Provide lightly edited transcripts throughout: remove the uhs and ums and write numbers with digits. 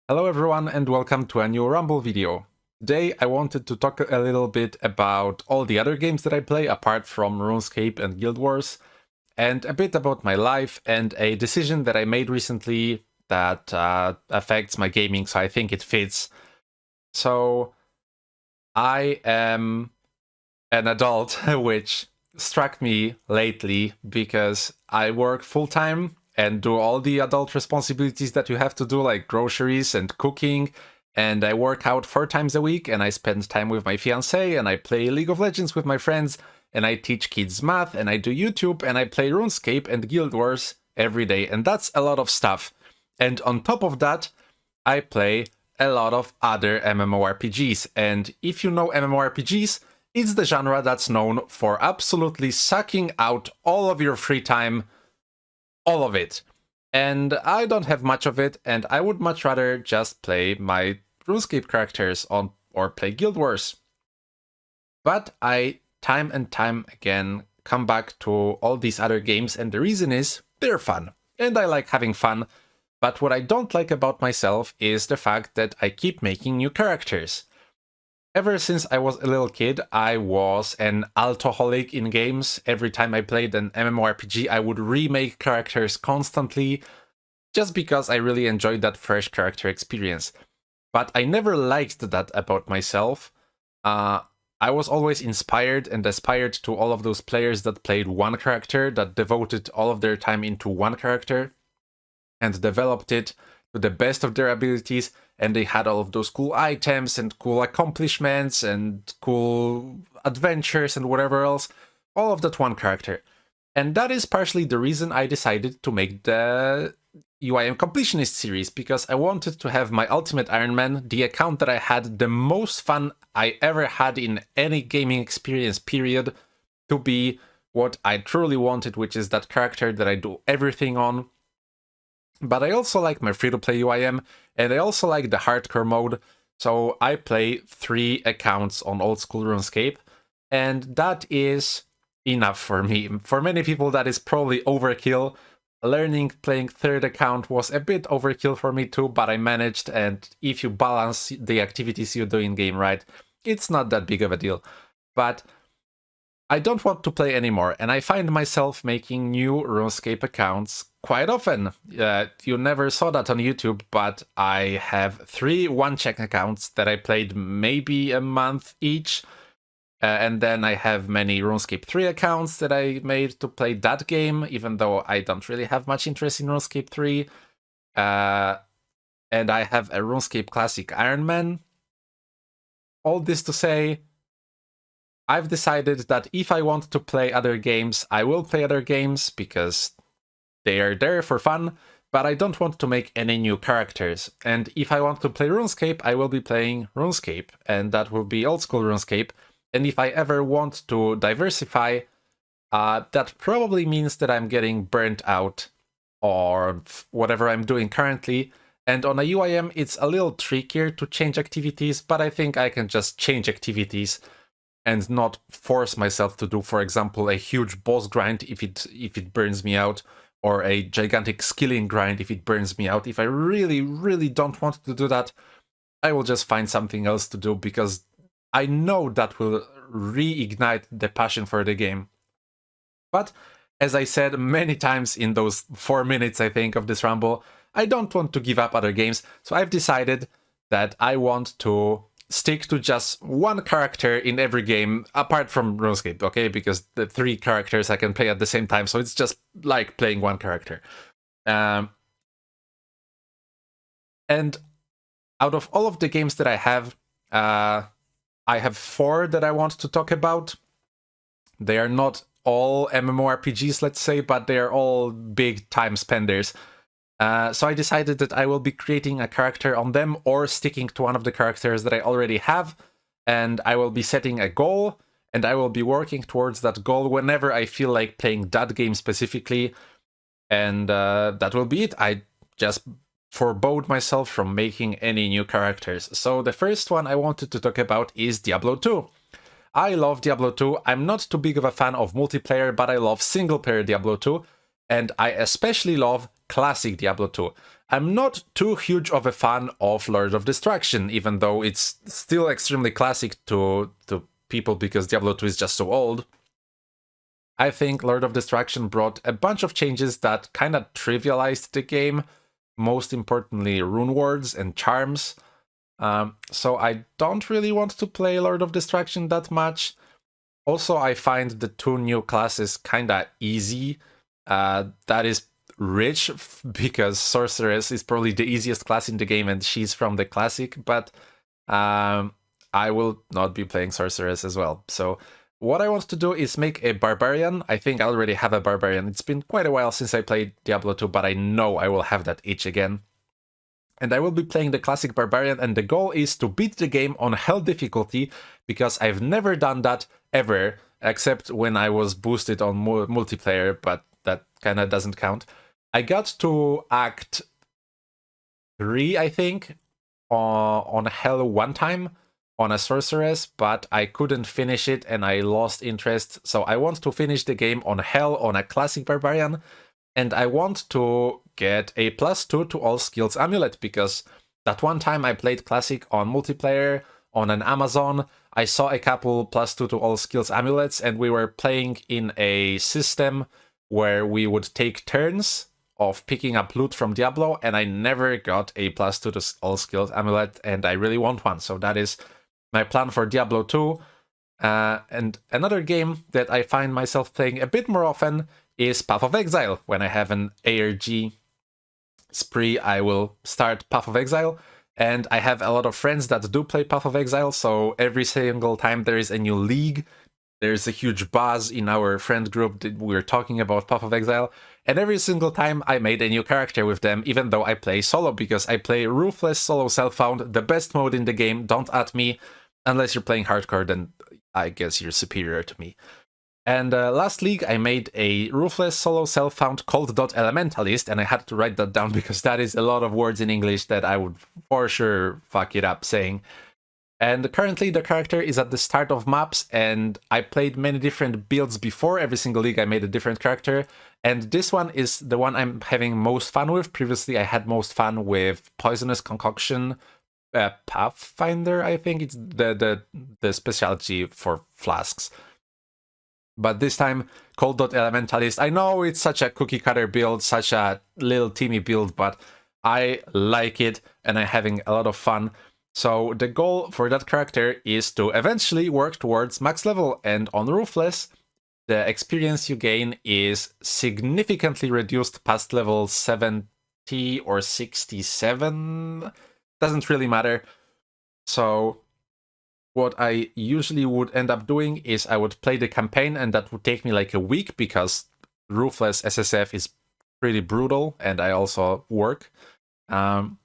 Hello everyone and welcome to a new Rumble video. Today I wanted to talk a little bit about all the other games that I play apart from RuneScape and Guild Wars, and a bit about my life and a decision that I made recently that affects my gaming, so I think it fits. So I am an adult, which struck me lately because I work full-time and do all the adult responsibilities that you have to do, like groceries and cooking, and I work out 4 times a week, and I spend time with my fiancé, and I play League of Legends with my friends, and I teach kids math, and I do YouTube, and I play RuneScape and Guild Wars every day, and that's a lot of stuff. And on top of that, I play a lot of other MMORPGs, and if you know MMORPGs, it's the genre that's known for absolutely sucking out all of your free time, all of it. And I don't have much of it, and I would much rather just play my RuneScape characters on or play Guild Wars. But I, time and time again, come back to all these other games, and the reason is they're fun. And I like having fun. But what I don't like about myself is the fact that I keep making new characters. Ever since I was a little kid, I was an altoholic in games. Every time I played an MMORPG, I would remake characters constantly, just because I really enjoyed that fresh character experience. But I never liked that about myself. I was always inspired and aspired to all of those players that played one character, that devoted all of their time into one character, and developed it to the best of their abilities, and they had all of those cool items and cool accomplishments and cool adventures and whatever else, all of that one character. And that is partially the reason I decided to make the UIM Completionist series, because I wanted to have my Ultimate Iron Man, the account that I had the most fun I ever had in any gaming experience, period, to be what I truly wanted, which is that character that I do everything on. But I also like my free-to-play UIM, and I also like the hardcore mode, so I play 3 accounts on old school RuneScape, and that is enough for me. For many people that is probably overkill. Learning playing 3rd account was a bit overkill for me too, but I managed, and if you balance the activities you do in-game right, it's not that big of a deal. But I don't want to play anymore, and I find myself making new RuneScape accounts quite often. You never saw that on YouTube, but I have 3 one-check accounts that I played maybe a month each, and then I have many RuneScape 3 accounts that I made to play that game, even though I don't really have much interest in RuneScape 3. And I have a RuneScape Classic Iron Man. All this to say, I've decided that if I want to play other games, I will play other games, because they are there for fun, but I don't want to make any new characters. And if I want to play RuneScape, I will be playing RuneScape, and that will be old school RuneScape. And if I ever want to diversify, that probably means that I'm getting burnt out or whatever I'm doing currently. And on a UIM, it's a little trickier to change activities, but I think I can just change activities and not force myself to do, for example, a huge boss grind if it burns me out, or a gigantic skilling grind if it burns me out. If I really, really don't want to do that, I will just find something else to do, because I know that will reignite the passion for the game. But as I said many times in those 4 minutes, I think, of this rumble, I don't want to give up other games, so I've decided that I want to stick to just one character in every game, apart from RuneScape, okay? Because the 3 characters I can play at the same time, so it's just like playing one character. And out of all of the games that I have 4 that I want to talk about. They are not all MMORPGs, let's say, but they are all big time spenders. So I decided that I will be creating a character on them, or sticking to one of the characters that I already have, and I will be setting a goal, and I will be working towards that goal whenever I feel like playing that game specifically, and that will be it. I just forbode myself from making any new characters. So the first one I wanted to talk about is Diablo 2. I love Diablo 2. I'm not too big of a fan of multiplayer, but I love single-player Diablo 2, and I especially love classic Diablo 2. I'm not too huge of a fan of Lord of Destruction, even though it's still extremely classic to people because Diablo 2 is just so old. I think Lord of Destruction brought a bunch of changes that kind of trivialized the game, most importantly rune wards and charms. So I don't really want to play Lord of Destruction that much. Also, I find the 2 new classes kinda easy. That is rich, because Sorceress is probably the easiest class in the game and she's from the classic, but I will not be playing Sorceress as well. So what I want to do is make a Barbarian. I think I already have a Barbarian. It's been quite a while since I played Diablo 2, but I know I will have that itch again. And I will be playing the classic Barbarian, and the goal is to beat the game on Hell difficulty, because I've never done that ever, except when I was boosted on multiplayer, but that kind of doesn't count. I got to Act 3, I think, on Hell one time on a Sorceress, but I couldn't finish it and I lost interest. So I want to finish the game on Hell on a classic Barbarian, and I want to get a +2 to all skills amulet, because that one time I played classic on multiplayer on an Amazon, I saw a couple +2 to all skills amulets, and we were playing in a system where we would take turns of picking up loot from Diablo, and I never got a +2 to all skills amulet, and I really want one. So that is my plan for Diablo 2. And another game that I find myself playing a bit more often is Path of Exile. When I have an ARG spree, I will start Path of Exile, and I have a lot of friends that do play Path of Exile, so every single time there is a new league, there's a huge buzz in our friend group that we're talking about Path of Exile, and every single time I made a new character with them, even though I play solo, because I play Ruthless Solo Self-Found, the best mode in the game. Don't at me, unless you're playing hardcore, then I guess you're superior to me. And last league, I made a Ruthless Solo Self-Found Cold Dot Elementalist, and I had to write that down because that is a lot of words in English that I would for sure fuck it up saying. And currently the character is at the start of maps, and I played many different builds before. Every single league I made a different character, and this one is the one I'm having most fun with. Previously I had most fun with Poisonous Concoction, Pathfinder, I think it's the specialty for flasks. But this time, Cold Dot Elementalist. I know it's such a cookie cutter build, such a little teamy build, but I like it and I'm having a lot of fun. So the goal for that character is to eventually work towards max level, and on Ruthless, the experience you gain is significantly reduced past level 70 or 67. Doesn't really matter. So what I usually would end up doing is I would play the campaign, and that would take me like a week because Ruthless SSF is pretty brutal and I also work. And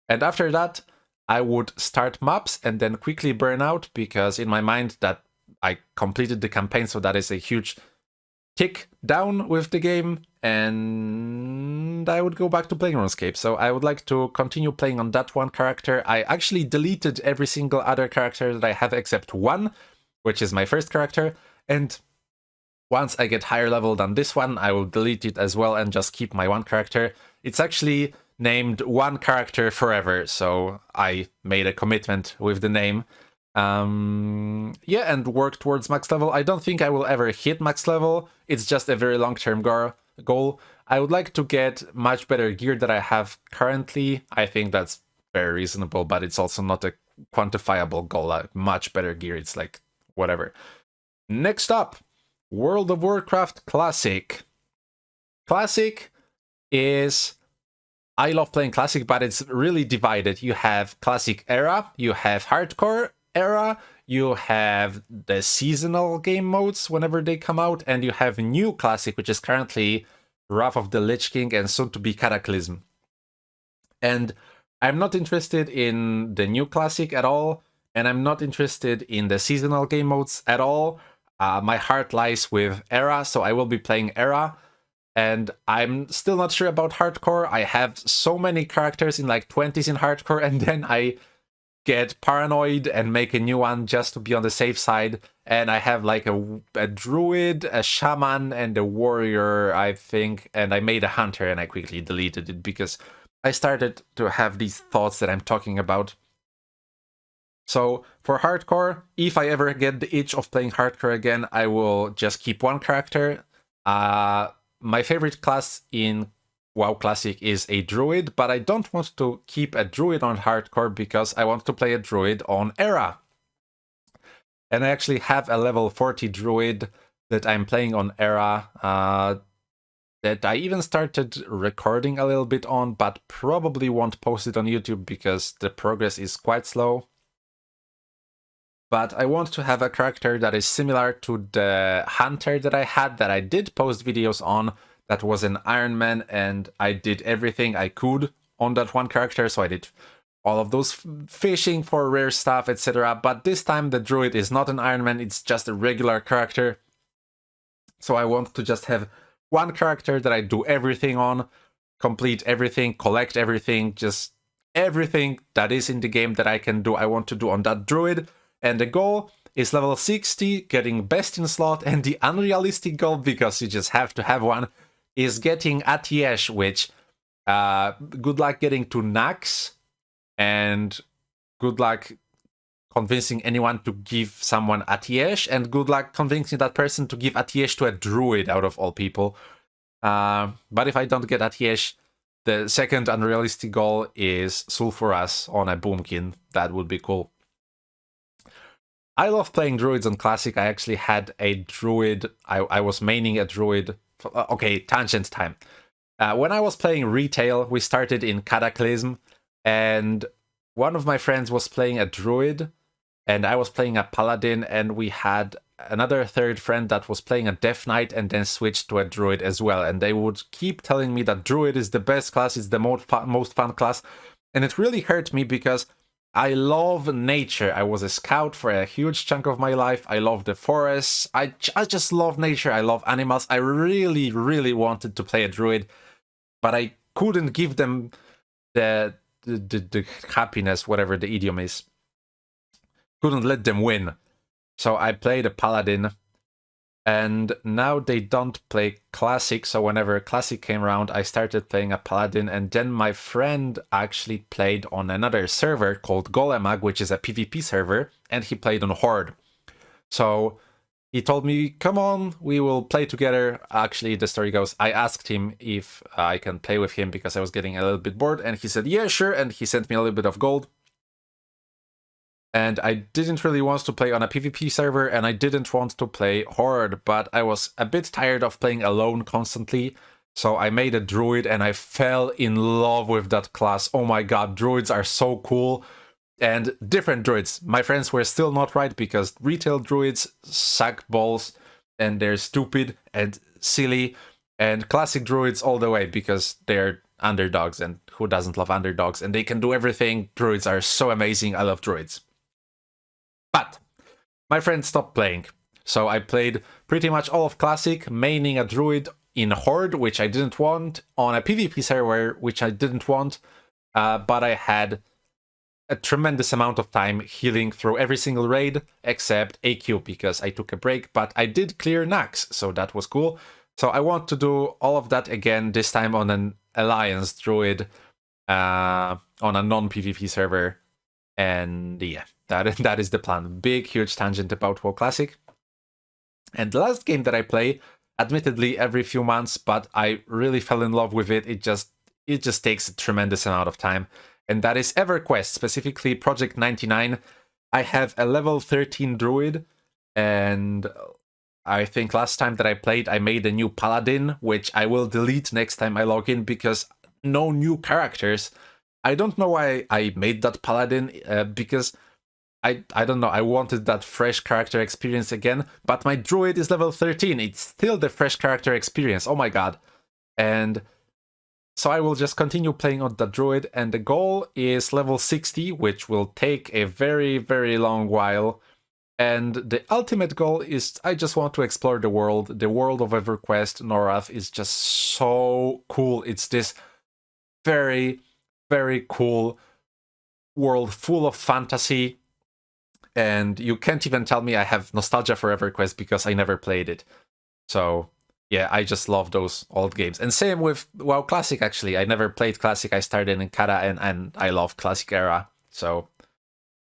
after that, I would start maps and then quickly burn out, because in my mind that I completed the campaign, so that is a huge tick down with the game, and I would go back to playing RuneScape. So I would like to continue playing on that one character. I actually deleted every single other character that I have except one, which is my first character, and once I get higher level than this one, I will delete it as well and just keep my one character. It's actually named One Character Forever, so I made a commitment with the name. Yeah, and work towards max level. I don't think I will ever hit max level. It's just a very long-term goal. I would like to get much better gear that I have currently. I think that's very reasonable, but it's also not a quantifiable goal. Like, much better gear, it's like whatever. Next up, World of Warcraft Classic. Classic is... I love playing Classic, but it's really divided. You have Classic Era, you have Hardcore Era, you have the seasonal game modes whenever they come out, and you have New Classic, which is currently Wrath of the Lich King and soon to be Cataclysm. And I'm not interested in the New Classic at all, and I'm not interested in the seasonal game modes at all. My heart lies with Era, so I will be playing Era. And I'm still not sure about Hardcore. I have so many characters in like 20s in Hardcore, and then I get paranoid and make a new one just to be on the safe side. And I have like a druid, a shaman, and a warrior, I think. And I made a hunter and I quickly deleted it because I started to have these thoughts that I'm talking about. So for hardcore, if I ever get the itch of playing hardcore again, I will just keep one character. My favorite class in WoW Classic is a druid, but I don't want to keep a druid on hardcore because I want to play a druid on era. And I actually have a level 40 druid that I'm playing on era that I even started recording a little bit on, but probably won't post it on YouTube because the progress is quite slow. But I want to have a character that is similar to the hunter that I had, that I did post videos on, that was an Iron Man, and I did everything I could on that one character, so I did all of those fishing for rare stuff, etc. But this time the druid is not an Iron Man, it's just a regular character. So I want to just have one character that I do everything on, complete everything, collect everything, just everything that is in the game that I can do, I want to do on that druid. And the goal is level 60, getting best in slot, and the unrealistic goal, because you just have to have one, is getting Atiesh, which good luck getting to Nax, and good luck convincing anyone to give someone Atiesh, and good luck convincing that person to give Atiesh to a druid out of all people. But if I don't get Atiesh, the second unrealistic goal is Sulfuras on a Boomkin. That would be cool. I love playing druids on Classic. I actually had a druid. I was maining a druid. Okay, tangent time. When I was playing retail, we started in Cataclysm, and one of my friends was playing a druid, and I was playing a paladin, and we had another third friend that was playing a Death Knight and then switched to a druid as well. And they would keep telling me that druid is the best class, it's the most fun class. And it really hurt me because I love nature. I was a scout for a huge chunk of my life. I love the forests. I just love nature. I love animals. I really, really wanted to play a druid, but I couldn't give them the happiness, whatever the idiom is. Couldn't let them win. So I played a paladin, and now they don't play Classic, so whenever Classic came around, I started playing a paladin, and then my friend actually played on another server called Golemag, which is a PvP server, and he played on Horde. So he told me, come on, we will play together. Actually, the story goes, I asked him if I can play with him because I was getting a little bit bored, and he said, yeah, sure, and he sent me a little bit of gold. And I didn't really want to play on a PvP server, and I didn't want to play Horde, but I was a bit tired of playing alone constantly, so I made a druid, and I fell in love with that class. Oh my god, druids are so cool. And different druids. My friends were still not right, because retail druids suck balls, and they're stupid and silly, and classic druids all the way, because they're underdogs, and who doesn't love underdogs? And they can do everything. Druids are so amazing. I love druids. But my friend stopped playing, so I played pretty much all of Classic, maining a druid in Horde, which I didn't want, on a PvP server, which I didn't want, but I had a tremendous amount of time healing through every single raid, except AQ, because I took a break, but I did clear Nax, so that was cool. So I want to do all of that again, this time on an Alliance druid, on a non-PvP server, and yeah. That is the plan. Big, huge tangent about WoW Classic. And the last game that I play, admittedly every few months, but I really fell in love with it. It just takes a tremendous amount of time. And that is EverQuest, specifically Project 99. I have a level 13 druid, and I think last time that I played, I made a new paladin, which I will delete next time I log in, because no new characters. I don't know why I made that paladin, because I don't know, I wanted that fresh character experience again, but my druid is level 13, it's still the fresh character experience, oh my god. And so I will just continue playing on the druid, and the goal is level 60, which will take a very, very long while. And the ultimate goal is, I just want to explore the world of EverQuest. Norath is just so cool. It's this very, very cool world full of fantasy. And you can't even tell me I have nostalgia for EverQuest because I never played it. So yeah, I just love those old games. And same with, well, Classic, actually. I never played Classic. I started in Kata, and I love Classic era. So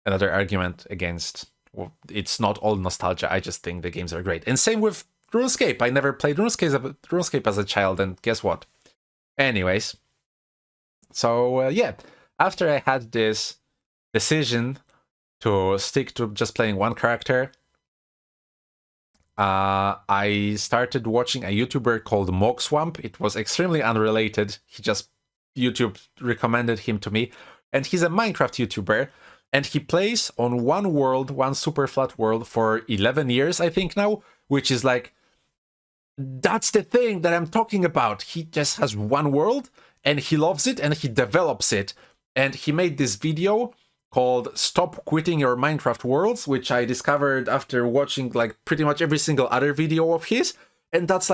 another argument against, well, it's not all nostalgia. I just think the games are great. And same with RuneScape. I never played RuneScape as a child, and guess what? Anyways, so yeah, after I had this decision to stick to just playing one character, I started watching a YouTuber called Mogswamp. It was extremely unrelated. YouTube recommended him to me, and he's a Minecraft YouTuber, and he plays on one super flat world for 11 years, I think now, which is like, that's the thing that I'm talking about. He just has one world, and he loves it, and he develops it. And he made this video called Stop Quitting Your Minecraft Worlds, which I discovered after watching like pretty much every single other video of his. And that's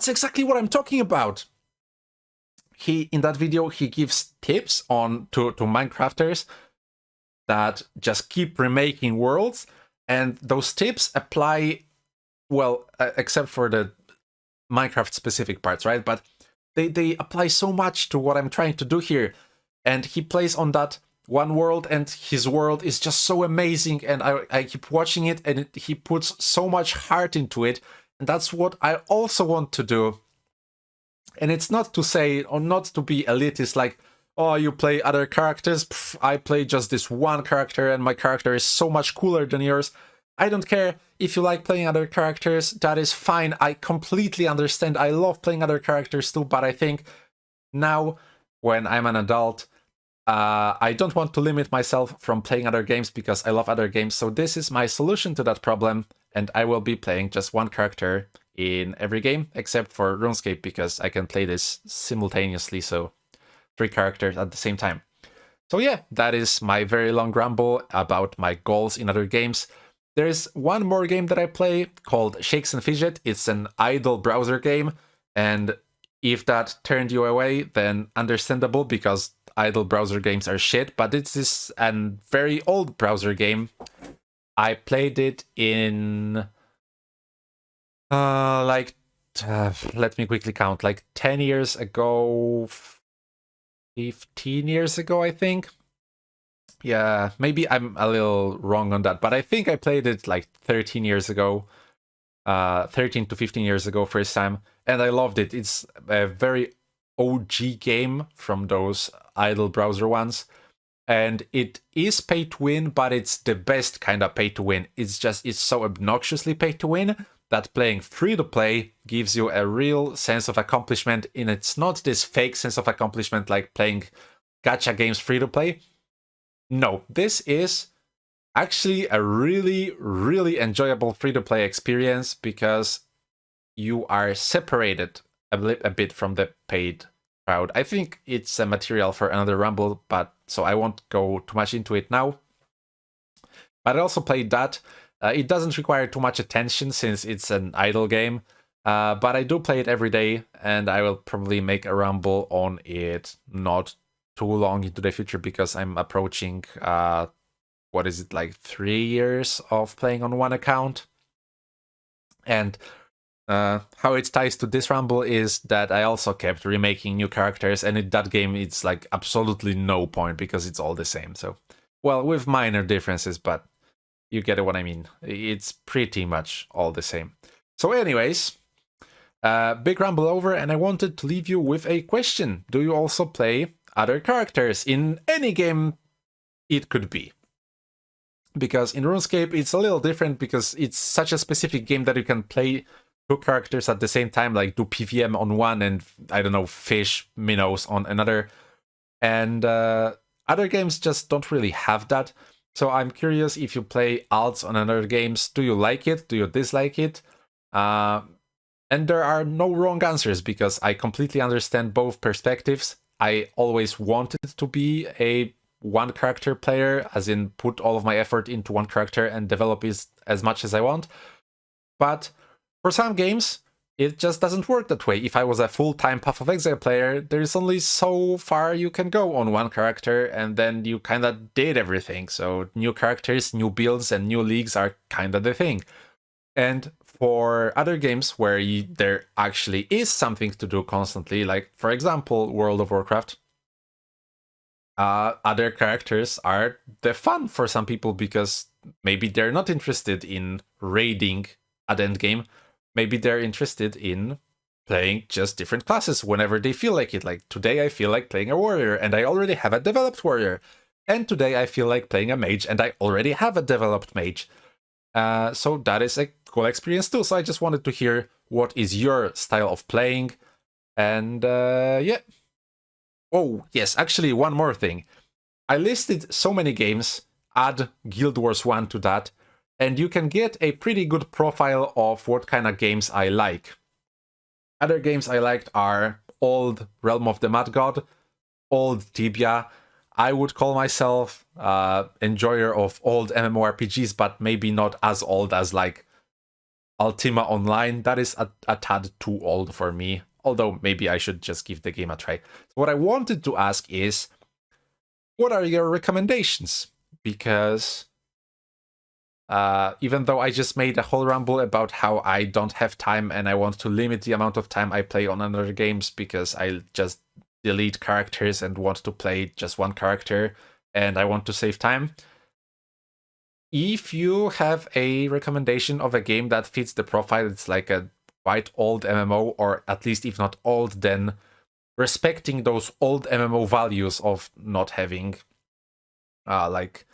exactly what I'm talking about. In that video, he gives tips to Minecrafters that just keep remaking worlds. And those tips apply, well, except for the Minecraft specific parts, right? But they apply so much to what I'm trying to do here. And he plays on that one world, and his world is just so amazing, and I keep watching it, and he puts so much heart into it, and that's what I also want to do. And it's not to say, or not to be elitist, like, oh, you play other characters, pff, I play just this one character, and my character is so much cooler than yours. I don't care if you like playing other characters, that is fine, I completely understand, I love playing other characters too, but I think now, when I'm an adult, I don't want to limit myself from playing other games because I love other games, so this is my solution to that problem, and I will be playing just one character in every game, except for RuneScape, because I can play this simultaneously, so 3 characters at the same time. So yeah, that is my very long ramble about my goals in other games. There's one more game that I play called Shakes and Fidget. It's an idle browser game, and if that turned you away, then understandable, because idle browser games are shit, but it's this a very old browser game. I played it in let me quickly count, like 10 years ago, 15 years ago, I think. Yeah, maybe I'm a little wrong on that, but I think I played it like 13 years ago, 13 to 15 years ago first time, and I loved it. It's a very OG game from those idle browser ones, and it is pay to win, but it's the best kind of pay to win. It's so obnoxiously pay to win that playing free to play gives you a real sense of accomplishment, and it's not this fake sense of accomplishment like playing gacha games free to play. No, this is actually a really, really enjoyable free to play experience, because you are separated a bit from the paid crowd. I think it's a material for another Rumble, but so I won't go too much into it now. But I also played that. It doesn't require too much attention since it's an idle game, but I do play it every day, and I will probably make a Rumble on it not too long into the future, because I'm approaching, what is it, like 3 years of playing on one account. And how it ties to this Rumble is that I also kept remaking new characters, and in that game it's like absolutely no point because it's all the same. So, well, with minor differences, but you get what I mean. It's pretty much all the same. So anyways, big Rumble over, and I wanted to leave you with a question. Do you also play other characters in any game it could be? Because in RuneScape it's a little different, because it's such a specific game that you can play 2 characters at the same time, like do PVM on one and, I don't know, fish minnows on another. And other games just don't really have that. So I'm curious if you play alts on other games. Do you like it? Do you dislike it? And there are no wrong answers, because I completely understand both perspectives. I always wanted to be a one character player, as in put all of my effort into one character and develop it as much as I want. But for some games, it just doesn't work that way. If I was a full-time Path of Exile player, there's only so far you can go on one character, and then you kind of did everything. So new characters, new builds, and new leagues are kind of the thing. And for other games where there actually is something to do constantly, like, for example, World of Warcraft, other characters are the fun for some people because maybe they're not interested in raiding at endgame. Maybe they're interested in playing just different classes whenever they feel like it. Like, today I feel like playing a warrior, and I already have a developed warrior. And today I feel like playing a mage, and I already have a developed mage. So that is a cool experience too. So I just wanted to hear what is your style of playing. And yeah. Oh, yes, actually, one more thing. I listed so many games, add Guild Wars 1 to that, and you can get a pretty good profile of what kind of games I like. Other games I liked are old Realm of the Mad God, old Tibia. I would call myself enjoyer of old MMORPGs, but maybe not as old as like Ultima Online. That is a tad too old for me, although maybe I should just give the game a try. So what I wanted to ask is, what are your recommendations? Because even though I just made a whole ramble about how I don't have time and I want to limit the amount of time I play on other games because I just delete characters and want to play just one character and I want to save time. If you have a recommendation of a game that fits the profile, it's like a quite old MMO, or at least if not old, then respecting those old MMO values of not having like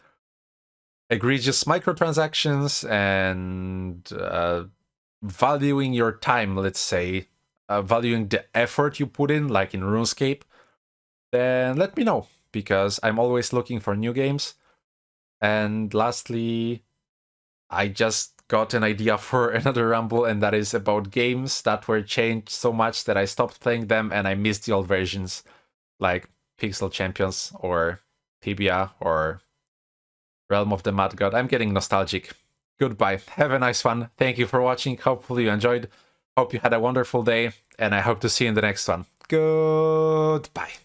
egregious microtransactions and valuing your time, let's say, valuing the effort you put in, like in RuneScape, then let me know, because I'm always looking for new games. And lastly, I just got an idea for another ramble, and that is about games that were changed so much that I stopped playing them and I missed the old versions, like Pixel Champions or Tibia or Realm of the Mad God. I'm getting nostalgic. Goodbye. Have a nice one. Thank you for watching. Hopefully you enjoyed. Hope you had a wonderful day, and I hope to see you in the next one. Goodbye.